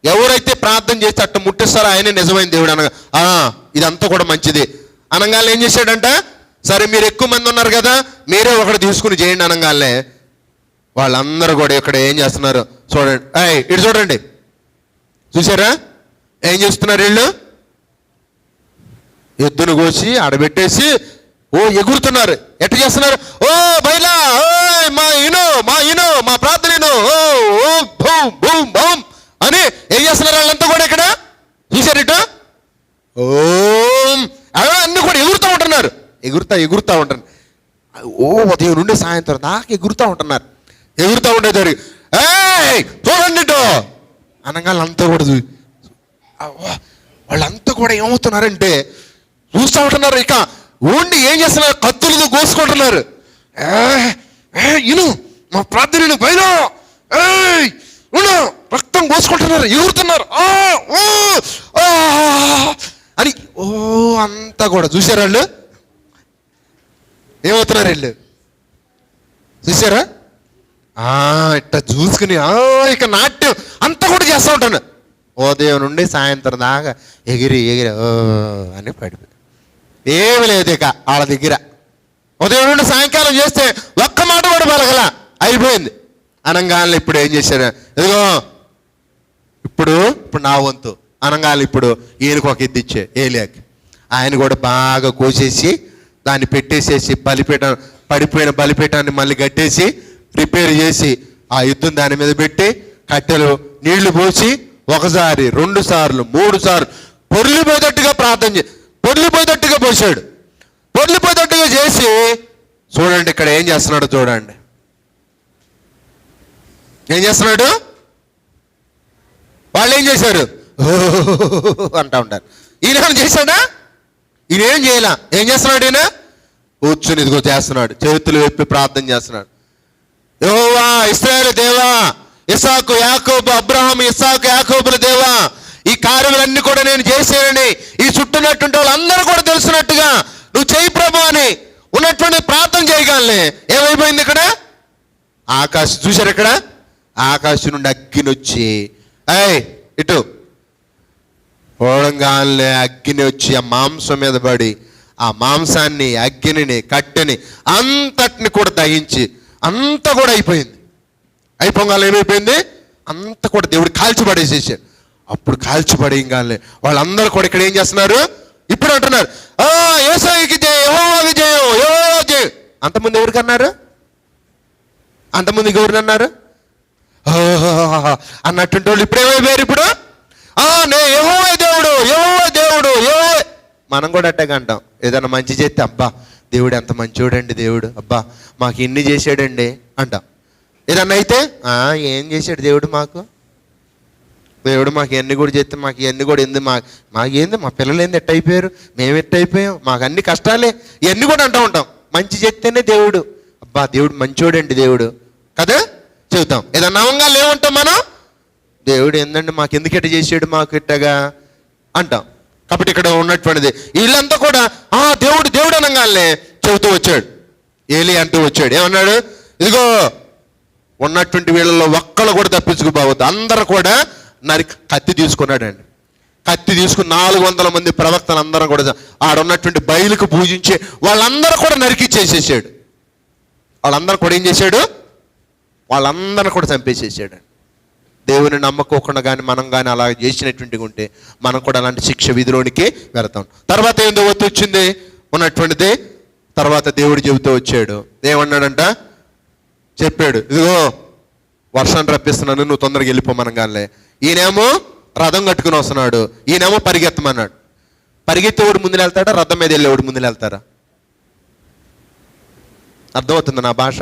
ఎవరైతే ప్రార్థన చేసి అట్ట ముట్టిస్తారో ఆయనే నిజమైన దేవుడు అనగా ఇదంతా కూడా మంచిది అనగానే ఏం చేశాడంట, సరే మీరు ఎక్కువ మంది ఉన్నారు కదా, మీరే ఒకటి తీసుకుని చేయండి అనగానే వాళ్ళందరూ కూడా ఇక్కడ ఏం చేస్తున్నారు చూడండి. ఇటు చూడండి, చూసారా ఏం చేస్తున్నారు వీళ్ళు? ఎద్దును కోసి ఆడబెట్టేసి ఎగురుతున్నారు. ఎట్లా చేస్తున్నారు? బయలా మా ప్రార్థన అని ఏం చేస్తున్నారు వాళ్ళంతా కూడా ఇక్కడ? చూసారు ఇటు? అన్ని కూడా ఎగురుతూ ఉంటున్నారు. ఎగురుతూ ఉంటారు. ఉదయం నుండి సాయంత్రం దాకా ఎగురుతూ ఉంటున్నారు. ఎగురుతూ ఉండేదారు. చూడండి ఇటు అనగా అంతా కూడా వాళ్ళంతా కూడా ఏమవుతున్నారంటే చూస్తూ ఉంటున్నారు. ఇక ఉండి ఏం చేస్తున్నారు? కత్తులతో కోసుకుంటున్నారు. మా ప్రార్థన పైన రక్తం కోసుకుంటున్నారు, ఎగురుతున్నారు అని అంతా కూడా చూసారా వాళ్ళు ఏమవుతున్నారు? వీళ్ళు చూసారా? ఇట్లా చూసుకుని ఇక నాట్యం అంతా కూడా చేస్తూ ఉంటాను. ఉదయం నుండి సాయంత్రం దాకా ఎగిరి అని పడిపోయి ఏమి లేదు ఇక వాళ్ళ దగ్గర. ఉదయం నుండి సాయంకాలం చేస్తే ఒక్క మాట కూడా పలకల, అయిపోయింది అనంగానే. ఇప్పుడు ఏం చేశారు? ఇదిగో ఇప్పుడు నా వంతు అనంగానే ఇప్పుడు ఈయనకు ఒక ఎద్దు ఇచ్చే ఏలియాకి. ఆయన కూడా బాగా కోసేసి దాన్ని పెట్టేసేసి పడిపోయిన బలిపీఠాన్ని మళ్ళీ కట్టేసి రిపేర్ చేసి ఆ ఎద్దును దాని మీద పెట్టి కట్టెలు నీళ్లు పోసి 1 సారి 2 సార్లు 3 సార్లు పొర్లిపోయేటట్టుగా పొర్లిపోయేటట్టుగా పోసాడు. పొర్లిపోయేటట్టుగా చేసి చూడండి ఇక్కడ ఏం చేస్తున్నాడు చూడండి. ఏం చేస్తున్నాడు? వాళ్ళు ఏం చేశారు? అంటా ఉంటారు. ఈయన చేశాడా? ఈయన ఏం చేయాల? ఏం చేస్తున్నాడు? ఈయన కూర్చుని ఇదిగో చేస్తున్నాడు, చేతులు వెప్పి ప్రార్థన చేస్తున్నాడు. యెహోవా ఇశ్రాయేలు దేవా, ఇస్సాకు యాకోబు అబ్రహాము ఇస్సాకు యాకోబుల దేవా, ఈ కార్యములన్నీ కూడా నేను చేశానని ఈ చుట్టూనటువంటి వాళ్ళందరూ కూడా తెలుసున్నట్టుగా నువ్వు చేయి ప్రభు అని ఉన్నటువంటి ప్రార్థన చేయగలనే ఏమైపోయింది ఇక్కడ? ఆకాశం చూశారు ఇక్కడ? ఆకాశం నుండి అగ్గిని వచ్చి ఇటు పోవడంగానే అగ్గిని వచ్చి ఆ మాంసం మీద పడి ఆ మాంసాన్ని అగ్గిని కట్టెని అంతటిని కూడా దహించి అంతా కూడా అయిపోయింది. అయిపోగానే ఏమైపోయింది? అంతా కూడా దేవుడు కాల్చిపడేసేసాడు. అప్పుడు కాల్చిపడేయగానే వాళ్ళందరూ కూడా ఇక్కడ ఏం చేస్తున్నారు? ఇప్పుడు అంటున్నారు యేసయ్యకి జయం, యెహోవాకి జయం, యెహోవా జయం. అంతకుముందు ఎవరికి అన్నారు? అంతకుముందు ఎవరిని అన్నారు? అన్నట్టుంటే వాళ్ళు ఇప్పుడు ఏమైపోయారు? ఇప్పుడు యెహోవా దేవుడు, యెహోవా దేవుడు, యెహోవా. మనం కూడా అట్టగా అంటాం. ఏదైనా మంచి చేస్తే అబ్బా దేవుడు ఎంత మంచోడండి, దేవుడు అబ్బా మాకు ఇన్ని చేశాడండి అంటాం. ఏదన్నా అయితే ఏం చేశాడు దేవుడు మాకు, దేవుడు మాకు ఎన్ని కూడా చేస్తే మాకు ఇవన్నీ కూడా మాకేంది, మా పిల్లలు ఏంది ఎట్ట అయిపోయారు, మేము ఎట్ట అయిపోయాం, మాకు అన్ని కష్టాలే, ఇవన్నీ కూడా అంటూ ఉంటాం. మంచి చేస్తేనే దేవుడు, అబ్బా దేవుడు మంచోడండి దేవుడు కదా చెబుతాం. ఏదన్నా అవంగాలు ఏమంటాం మనం? దేవుడు ఏందండి మాకు ఎందుకు ఇట్ట చేసాడు మాకు ఇట్టగా అంటాం. కాబట్టి ఇక్కడ ఉన్నటువంటిది వీళ్ళంతా కూడా దేవుడు దేవుడు అనగానే చెబుతూ వచ్చాడు. ఏలి అంటూ వచ్చాడు. ఏమన్నాడు? ఇదిగో ఉన్నటువంటి వీళ్ళలో ఒక్కళ్ళు కూడా తప్పించుకోబోవద్దు, అందరూ కూడా కత్తి తీసుకున్నాడండి. కత్తి తీసుకుని 400 మంది ప్రవక్తలు అందరం కూడా ఆడున్నటువంటి బయలుకు పూజించే వాళ్ళందరూ కూడా నరికిచ్చేసేసాడు. వాళ్ళందరూ కూడా ఏం చేశాడు? వాళ్ళందరూ కూడా చంపేసేసాడు. దేవుని నమ్మకోకుండా కానీ మనం కానీ అలా చేసినటువంటి ఉంటే మనం కూడా అలాంటి శిక్ష విధిలోనికి వెళతాం. తర్వాత ఏందో ఒత్తి వచ్చింది ఉన్నటువంటిది. తర్వాత దేవుడు చెబుతూ వచ్చాడు. ఏమన్నాడంట? చెప్పాడు, ఇదిగో వర్షాన్ని రప్పిస్తున్నాను, నువ్వు తొందరగా వెళ్ళిపోమనగానే ఈయనేమో రథం కట్టుకుని వస్తున్నాడు, ఈయనేమో పరిగెత్తమన్నాడు. పరిగెత్తేవాడు ముందుకు వెళ్తాడా? రథం మీద వెళ్ళేవాడు ముందుకు వెళ్తారా? అర్థమవుతుంది నా భాష?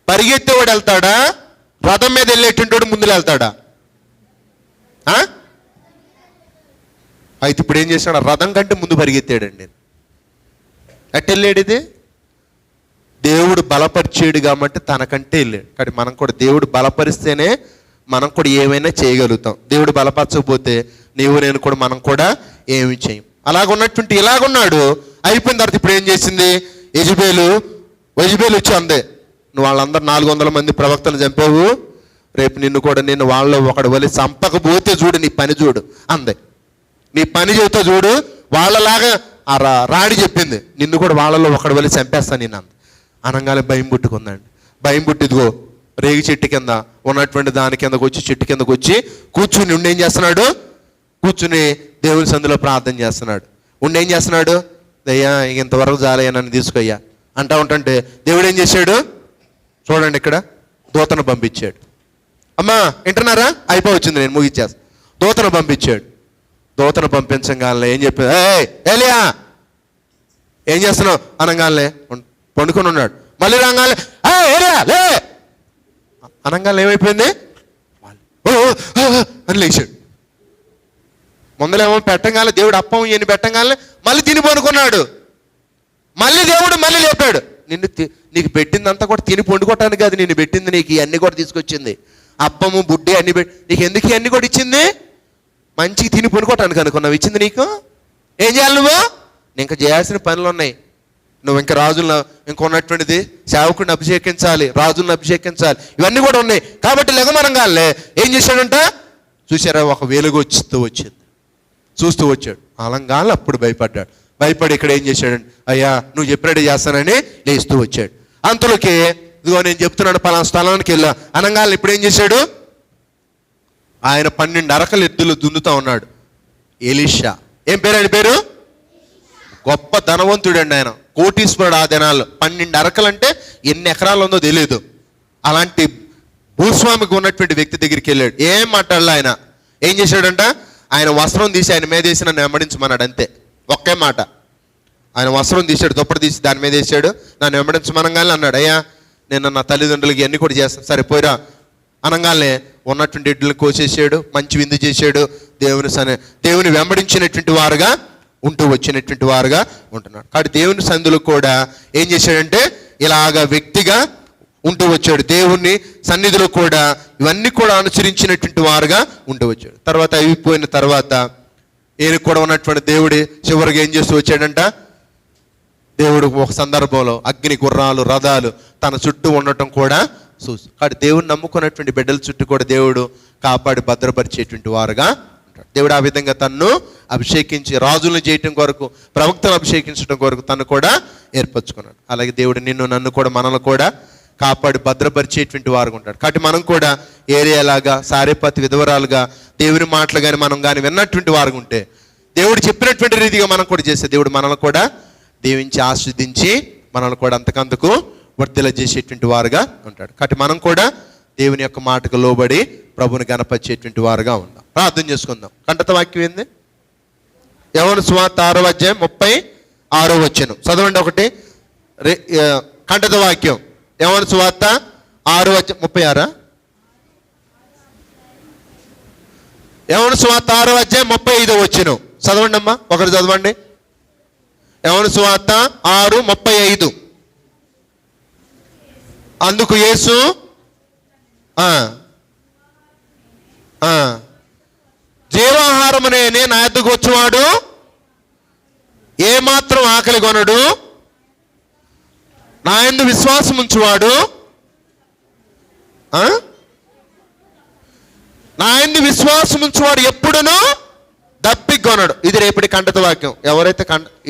పరిగెత్తేవాడు వెళ్తాడా? రథం మీద వెళ్ళేటువంటి ముందుకు వెళ్తాడా? అయితే ఇప్పుడు ఏం చేశాడు? రథం కంటే ముందు పరిగెత్తాడండి. ఎట్టెళ్ళాడు? ఇది దేవుడు బలపరిచాడు కాబట్టి తనకంటే వెళ్ళాడు. కానీ మనం కూడా దేవుడు బలపరిస్తేనే మనం కూడా ఏమైనా చేయగలుగుతాం. దేవుడు బలపరచకపోతే నీవు నేను కూడా మనం కూడా ఏమి చేయం. అలాగున్నటువంటి ఇలాగున్నాడు. అయిపోయిన తర్వాత ఇప్పుడు ఏం చేసింది? యెజబెలు వచ్చి అందే, నువ్వు వాళ్ళందరూ 400 మంది ప్రవక్తలు చంపావు, రేపు నిన్ను కూడా నేను వాళ్ళలో ఒకడు వలి చంపకపోతే చూడు నీ పని చూడు అందే. నీ పని చెబుతా చూడు, వాళ్ళలాగా రాడి చెప్పింది, నిన్ను కూడా వాళ్ళలో ఒకడు వలి చంపేస్తాను నేను అంది. అనగానే భయం పుట్టుకుందండి. భయం పుట్టి ఇదిగో రేగి చెట్టు కింద ఉన్నటువంటి దాని కిందకు వచ్చి చెట్టు కిందకు వచ్చి కూర్చుని ఉండి ఏం చేస్తున్నాడు? కూర్చుని దేవుని సందులో ప్రార్థన చేస్తున్నాడు. ఉండి ఏం చేస్తున్నాడు? అయ్యా ఇంతవరకు చాలయ్యా నన్ను తీసుకొయ్యా అంటా ఉంటుంటే దేవుడు ఏం చేశాడు? చూడండి ఇక్కడ దూతను పంపించాడు. అమ్మా వింటున్నారా? అయిపోవచ్చింది, నేను ముగిచ్చేస్తా. దూతను పంపించాడు. దూతను పంపించగానే ఏం చెప్పాడు? ఏలియా ఏం చేస్తున్నావు అనగానే పండుకొని ఉన్నాడు. మళ్ళీ రాగానే ఏలియా లే అనగానే ఏమైపోయింది? అని లేచాడు. ముందలేమో పెట్టగానే దేవుడు అప్పం ఎన్ని పెట్టగానే మళ్ళీ తిని పనుకున్నాడు. మళ్ళీ దేవుడు మళ్ళీ లేపాడు. నీకు పెట్టిందంతా కూడా తిని పండుకోవటానికి కాదు, నిన్ను పెట్టింది నీకు ఇవన్నీ కూడా తీసుకొచ్చింది. అప్పము బుడ్డి అన్ని నీకు ఎందుకు ఇవన్నీ కూడా ఇచ్చింది? మంచిగా తిని పండుకోవటానికి అనుకున్నావు ఇచ్చింది నీకు. ఏం చేయాలి నువ్వు? ఇంకా చేయాల్సిన పనులు ఉన్నాయి. నువ్వు ఇంకా రాజులను ఇంకొన్నటువంటిది సేవకుడిని అభిషేకించాలి, రాజులను అభిషేకించాలి, ఇవన్నీ కూడా ఉన్నాయి. కాబట్టి లెగమనంగానే ఏం చేశాడంట? చూసారా, ఒక వెలుగు వచ్చింది. చూస్తూ వచ్చాడు. అలంగానే అప్పుడు భయపడ్డాడు. భయపడి ఇక్కడ ఏం చేశాడండి? అయ్యా నువ్వు చెప్పినట్టు చేస్తానని లేస్తూ వచ్చాడు. అంతలోకి ఇదిగో నేను చెప్తున్నాను పలానా స్థలానికి వెళ్ళా అనగానే ఇప్పుడు ఏం చేశాడు? ఆయన 12 అరకలు ఎద్దులు దున్నుతా ఉన్నాడు. ఎలీషా. ఏం పేరు ఆయన పేరు? గొప్ప ధనవంతుడండి ఆయన, కోటీశ్వరుడు ఆ దినాల్లో. 12 అరకలు అంటే ఎన్ని ఎకరాలు ఉందో తెలియదు. అలాంటి భూస్వామికి ఉన్నటువంటి వ్యక్తి దగ్గరికి వెళ్ళాడు. ఏం మాట్లాడలే ఆయన. ఏం చేశాడంట? ఆయన వస్త్రం తీసి ఆయన మీద వేసి నన్ను వెంబడించమన్నాడు. అంతే, ఒకే మాట. ఆయన వస్త్రం తీసాడు, దుప్పటి తీసి దాని మీద వేసాడు, నన్ను వెంబడించమనగానే అన్నాడు, అయ్యా నేను నా తల్లిదండ్రులకి అన్ని కూడా చేస్తాను, సరే పోయిరా అనగానే ఉన్నటువంటి ఎడ్లను కోసేసాడు, మంచి విందు చేశాడు. దేవుని వెంబడించినటువంటి వారుగా ఉంటూ వచ్చినటువంటి వారుగా ఉంటున్నాడు. కాబట్టి దేవుని సందులో కూడా ఏం చేశాడంటే ఇలాగ వ్యక్తిగా ఉంటూ వచ్చాడు. దేవుని సన్నిధిలో కూడా ఇవన్నీ కూడా అనుసరించినటువంటి వారుగా ఉంటూ వచ్చాడు. తర్వాత అయిపోయిన తర్వాత ఈయన కూడా ఉన్నటువంటి దేవుడి చివరికి ఏం చేస్తూ వచ్చాడంట? దేవుడు ఒక సందర్భంలో అగ్ని గుర్రాలు రథాలు తన చుట్టూ ఉండటం కూడా చూసి. కాబట్టి దేవుని నమ్ముకున్నటువంటి బిడ్డల చుట్టూ కూడా దేవుడు కాపాడి భద్రపరిచేటువంటి వారుగా ఉంటాడు. దేవుడు ఆ విధంగా తన్ను అభిషేకించి రాజులను చేయటం కొరకు, ప్రవక్తను అభిషేకించడం కొరకు తను కూడా ఏర్పరచుకున్నాడు. అలాగే దేవుడు నిన్ను నన్ను కూడా మనల్ని కూడా కాపాడి భద్రపరిచేటువంటి వారుగా ఉంటాడు. కాబట్టి మనం కూడా ఏరియాలాగా సారేపతి విధవరాలుగా దేవుని మాటలు కానీ మనం కానీ విన్నటువంటి వారుగా ఉంటే దేవుడు చెప్పినటువంటి రీతిగా మనం కూడా చేస్తే దేవుడు మనల్ని కూడా దీవించి ఆస్వాదించి మనల్ని కూడా అంతకంతకు వర్తిల చేసేటువంటి వారుగా ఉంటాడు. కాబట్టి మనం కూడా దేవుని యొక్క మాటకు లోబడి ప్రభుని గణపరిచేటువంటి వారుగా ఉందాం. ప్రార్థన చేసుకుందాం. కంటత వాక్యం ఏంది? యోహాను సువార్త 6వ అధ్యాయం 36వ వచనం చదవండి. ఒకటి కంటత వాక్యం యోహాను సువార్త 6వ అధ్యాయం 36. యోహాను సువార్త 6వ అధ్యాయం 35వ వచనం చదవండి అమ్మా, ఒకటి చదవండి. యోహాను సువార్త 6:35. అందుకు యేసు జీవాహారము నేనే, నా యొద్దకు వచ్చేవాడు ఏమాత్రం ఆకలి కొనడు, నా యందు విశ్వాసం ఉంచువాడు నా యందు విశ్వాసం ఉంచువాడు ఎప్పుడునూ దప్పికొనడు. ఇది రేపటి కంటత వాక్యం. ఎవరైతే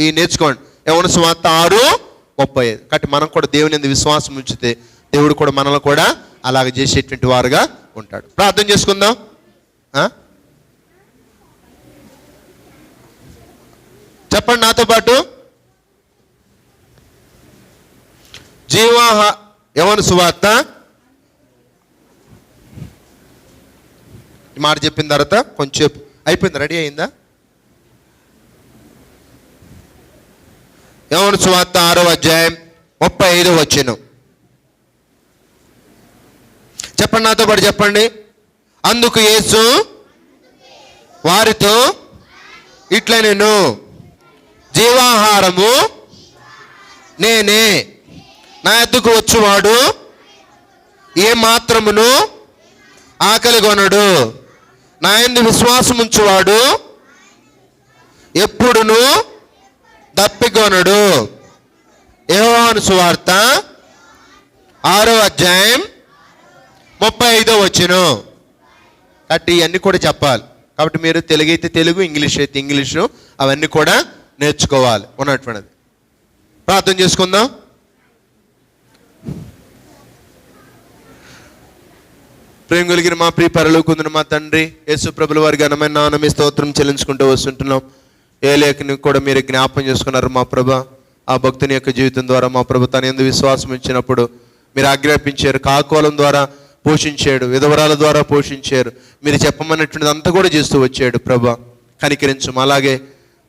ఈ నేర్చుకోండి. యోహాను సువార్త 6:35. కాబట్టి మనం కూడా దేవుని యందు విశ్వాసం ఉంచితే దేవుడు కూడా మనల్ని కూడా అలాగ చేసేటువంటి వారుగా ఉంటాడు. ప్రార్థన చేసుకుందాం. చెప్పండి నాతో పాటు. యోహాను సువార్త ఈ మాట చెప్పిన తర్వాత కొంచెం అయిపోయింది, రెడీ అయిందా? యోహాను సువార్త 6:35. చెప్పండి నాతో పాటు చెప్పండి. అందుకు యేసు వారితో ఇట్లా, నేను జీవాహారము నేనే, నా యొద్దకు వచ్చువాడు ఏ మాత్రమును ఆకలి కొనడు, నా యందు విశ్వాసం ఉంచువాడు ఎప్పుడును దప్పికొనడు. యోహాను సువార్త 6:35. కాబట్టి ఇవన్నీ కూడా చెప్పాలి. కాబట్టి మీరు తెలుగు అయితే తెలుగు, ఇంగ్లీష్ అయితే ఇంగ్లీషు, అవన్నీ కూడా నేర్చుకోవాలి ఉన్నటువంటిది. ప్రార్థన చేసుకుందాం. ప్రేమ కలిగిన మా ప్రియ పరలోకమున్న మా తండ్రి, యేసు ప్రభుల వారి ఘనమైన నామమున స్తోత్రం చెల్లించుకుంటూ వస్తుంటున్నాం. ఏలియాని కూడా మీరు జ్ఞాపం చేసుకున్నారు మా ప్రభా. ఆ భక్తుని యొక్క జీవితం ద్వారా మా ప్రభు తన యందు విశ్వాసం ఇచ్చినప్పుడు మీరు ఆజ్ఞాపించారు, కాకోలం ద్వారా పోషించాడు, విధవరాల ద్వారా పోషించారు, మీరు చెప్పమన్నటువంటిది అంతా కూడా చేస్తూ వచ్చాడు. ప్రభా కనికరించము. అలాగే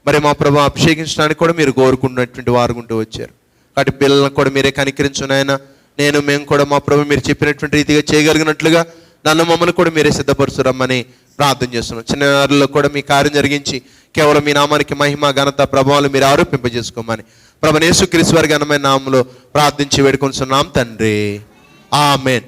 మరి మా ప్రభా అభిషేకించడానికి కూడా మీరు కోరుకున్నటువంటి వారు ఉంటూ వచ్చారు. కాబట్టి పిల్లలను కూడా మీరే కనికరించు నాయన. మేము కూడా మా ప్రభు మీరు చెప్పినటువంటి రీతిగా చేయగలిగినట్లుగా నన్ను మమ్మల్ని కూడా మీరే సిద్ధపరుచురమ్మని ప్రార్థన చేస్తున్నాం. చిన్నలో కూడా మీ కార్యం జరిగించి కేవలం మీ నామానికి మహిమ, ఘనత, ప్రభావాలు మీరు ఆరోపింపజేసుకోమని ప్రభువైన యేసుక్రీస్తు వారి ఘనమైన నామములో ప్రార్థించి వేడుకొంటున్నాం తండ్రి. ఆమేన్.